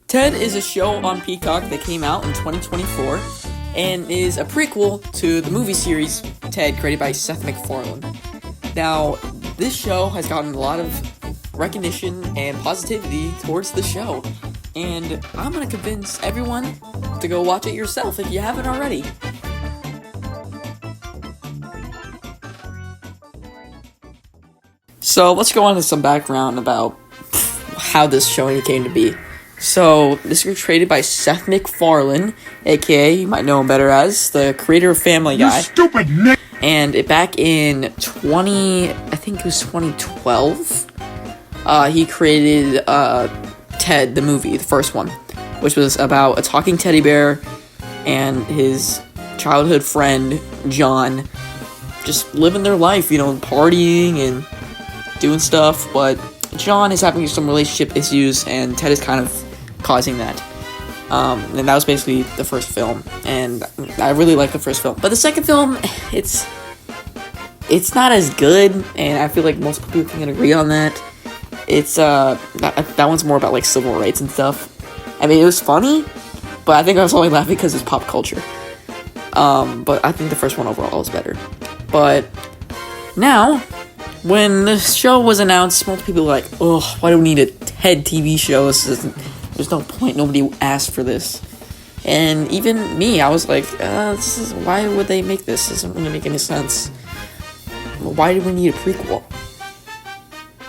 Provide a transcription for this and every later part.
Ted is a show on Peacock that came out in 2024 and is a prequel to the movie series Ted, created by Seth MacFarlane. Now, this show has gotten a lot of recognition and positivity towards the show, and I'm going to convince everyone to go watch it yourself if you haven't already. So, let's go on to some background about how this show came to be. So, this was created by Seth MacFarlane, aka, you might know him better as, the creator of Family Guy. You stupid Nick! And back in 2012, he created Ted, the movie, the first one, which was about a talking teddy bear and his childhood friend, John, just living their life, partying and doing stuff, but John is having some relationship issues, and Ted is kind of causing that. And that was basically the first film, and I really like the first film. But the second film, it's not as good, and I feel like most people can agree on that. It's that one's more about like civil rights and stuff. I mean, it was funny, but I think I was only laughing because it's pop culture. But I think the first one overall is better. But now, when the show was announced, most people were like, "Oh, why do we need a Ted TV show? There's no point. Nobody asked for this." And even me, I was like, why would they make this? This doesn't really make any sense. Why do we need a prequel?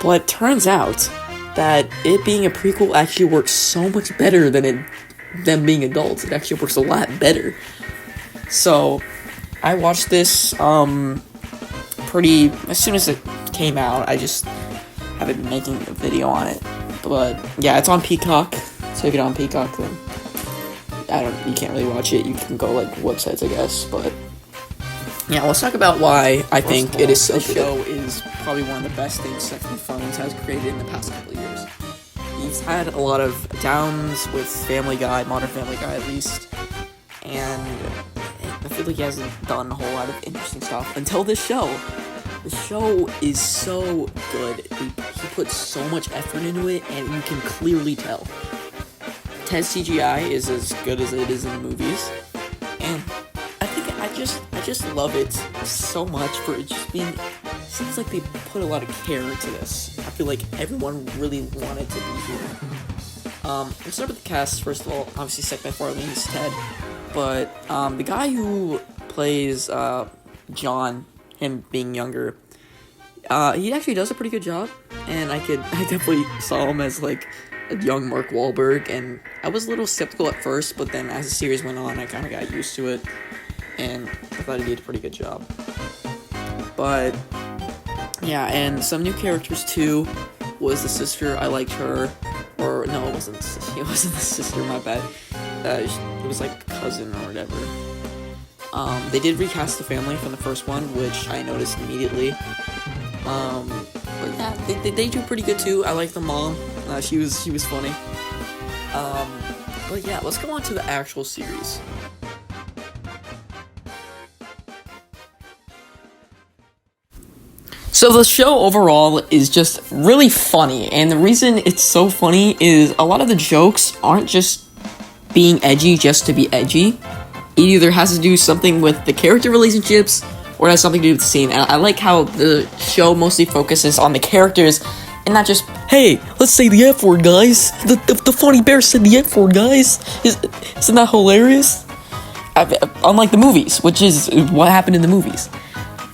But it turns out that it being a prequel actually works so much better than them being adults. It actually works a lot better. So, I watched this, as soon as it came out. I just haven't been making a video on it. But, yeah, it's on Peacock. So if you're on Peacock, then you can't really watch it. You can go, websites, I guess, but yeah, let's talk about why I think it is so good. This show is probably one of the best things Seth MacFarlane has created in the past couple of years. He's had a lot of downs with Family Guy, Modern Family Guy at least, and I feel like he hasn't done a whole lot of interesting stuff until this show. The show is so good. He puts so much effort into it, and you can clearly tell. Ted's CGI is as good as it is in the movies, and I think I just love it so much for it just being. It seems like they put a lot of care into this. I feel like everyone really wanted to be here. Let's start with the cast first of all. Obviously, Seth MacFarlane's Ted, but the guy who plays John, him being younger, he actually does a pretty good job, and I definitely saw him as a young Mark Wahlberg, and I was a little skeptical at first, but then as the series went on, I kind of got used to it, and I thought he did a pretty good job. But yeah, and some new characters too. Was the sister. I liked her. Or no, it wasn't the sister, my bad. It was like cousin or whatever. They did recast the family from the first one, which I noticed immediately. But yeah, they do pretty good too. I like the mom. She was funny. But yeah, let's go on to the actual series. So the show overall is just really funny, and the reason it's so funny is a lot of the jokes aren't just being edgy just to be edgy. It either has to do something with the character relationships, or it has something to do with the scene. And I like how the show mostly focuses on the characters, and not just, hey, let's say the F word, guys. The funny bear said the F word, guys. Isn't that hilarious? Unlike the movies, which is what happened in the movies.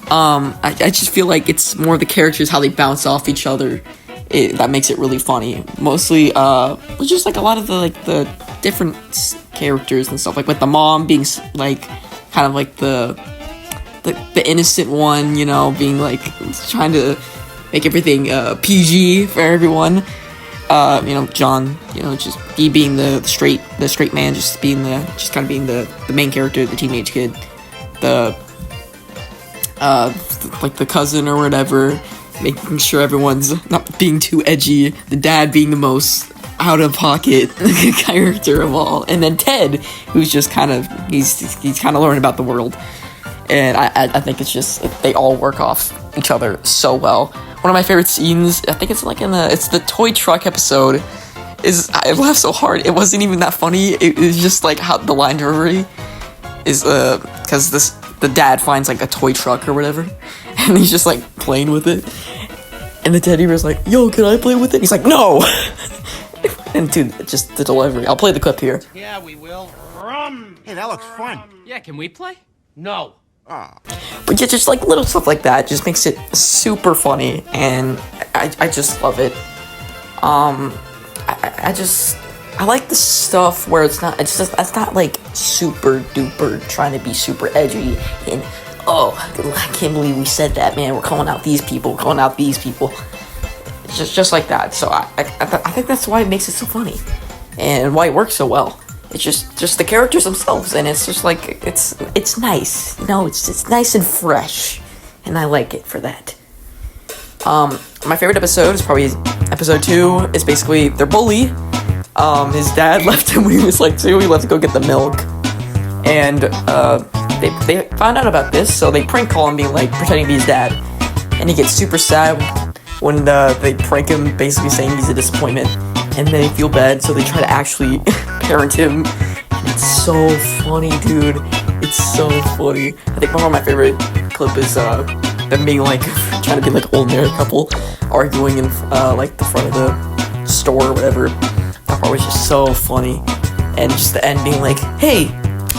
I just feel like it's more the characters, how they bounce off each other. That makes it really funny. Mostly, just a lot of the different characters and stuff, with the mom being kind of the innocent one, being trying to make everything PG for everyone. John, just being the straight man, just kind of being the main character, the teenage kid, the cousin or whatever, making sure everyone's not being too edgy, the dad being the most out-of-pocket character of all, and then Ted, who's just he's kind of learning about the world, and I think it's just, they all work off each other so well. One of my favorite scenes, I think it's it's the toy truck episode, is I laughed so hard. It wasn't even that funny. It was just like how the line delivery is because the dad finds like a toy truck or whatever, and he's just like playing with it, and the teddy bear's like, "Yo, can I play with it?" He's like, "No." And dude, just the delivery. I'll play the clip here. Yeah, we will. Hey, that looks fun. Yeah, can we play? No. But yeah, just like little stuff like that just makes it super funny, and I just love it. I like the stuff where it's not like super duper trying to be super edgy and I can't believe we said that, man. We're calling out these people, It's just like that. So I think that's why it makes it so funny, and why it works so well. It's just the characters themselves, and it's just like it's nice, it's nice and fresh, and I like it for that. My favorite episode is probably episode 2. It's basically their bully. His dad left him when he was like 2. He left to go get the milk, and they found out about this, so they prank call him, being like pretending to be his dad, and he gets super sad when they prank him, basically saying he's a disappointment, and they feel bad, so they try to actually parent him, and it's so funny, dude. It's so funny. I think one of my favorite clip is them being like trying to be like old married couple arguing in like the front of the store or whatever. That part was just so funny, and just the end being like, "Hey,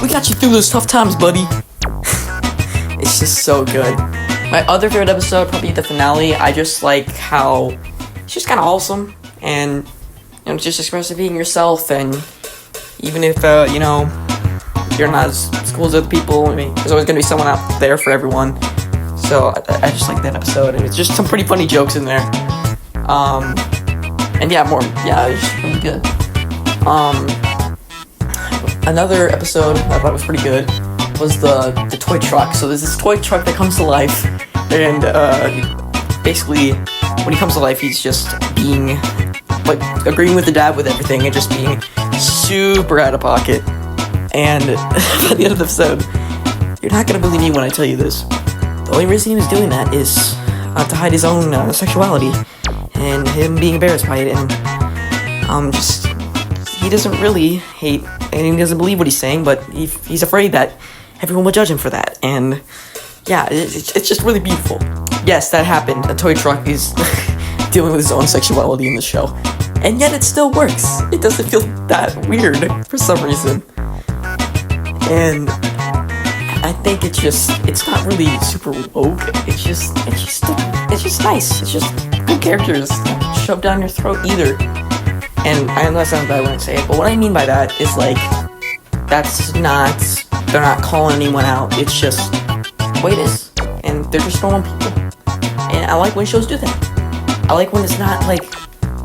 we got you through those tough times, buddy." It's just so good. My other favorite episode, probably the finale. I just like how it's just kind of awesome, and just expressing being yourself, and even if you're not as cool as other people, I mean, there's always gonna be someone out there for everyone. So I just like that episode, and it's just some pretty funny jokes in there. And it's just really good. Another episode I thought was pretty good was the toy truck. So there's this toy truck that comes to life, and basically when he comes to life, he's just being like agreeing with the dad with everything, and just being super out of pocket. And by the end of the episode, you're not gonna believe me when I tell you this. The only reason he was doing that is to hide his own sexuality and him being embarrassed by it, and he doesn't really hate, and he doesn't believe what he's saying, but he's afraid that everyone will judge him for that. And yeah, it's just really beautiful. Yes, that happened. A toy truck is dealing with his own sexuality in the show, and yet it still works. It doesn't feel that weird for some reason, and I think it's not really super woke. It's just nice. It's just good characters shoved down your throat either. And I know that sounds bad when I say it, but what I mean by that is like, they're not calling anyone out. It's just the way it is, and they're just normal people. And I like when shows do that. I like when it's not like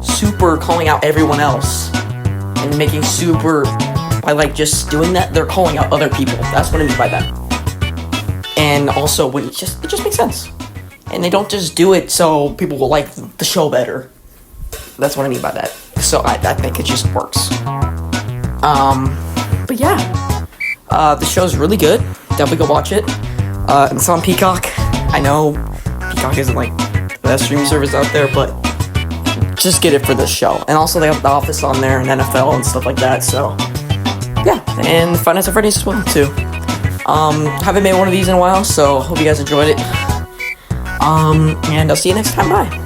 super calling out everyone else and making super by like just doing that. They're calling out other people. That's what I mean by that. And also when it just makes sense, and they don't just do it so people will like the show better. That's what I mean by that. So I think it just works. But yeah, the show's really good. Definitely go watch it. And it's on Peacock. I know Peacock isn't like the best streaming service out there, but just get it for this show. And also they have The Office on there, and NFL and stuff like that. So yeah, and Five Nights at Freddy's as well too. Haven't made one of these in a while, so hope you guys enjoyed it. And I'll see you next time. Bye.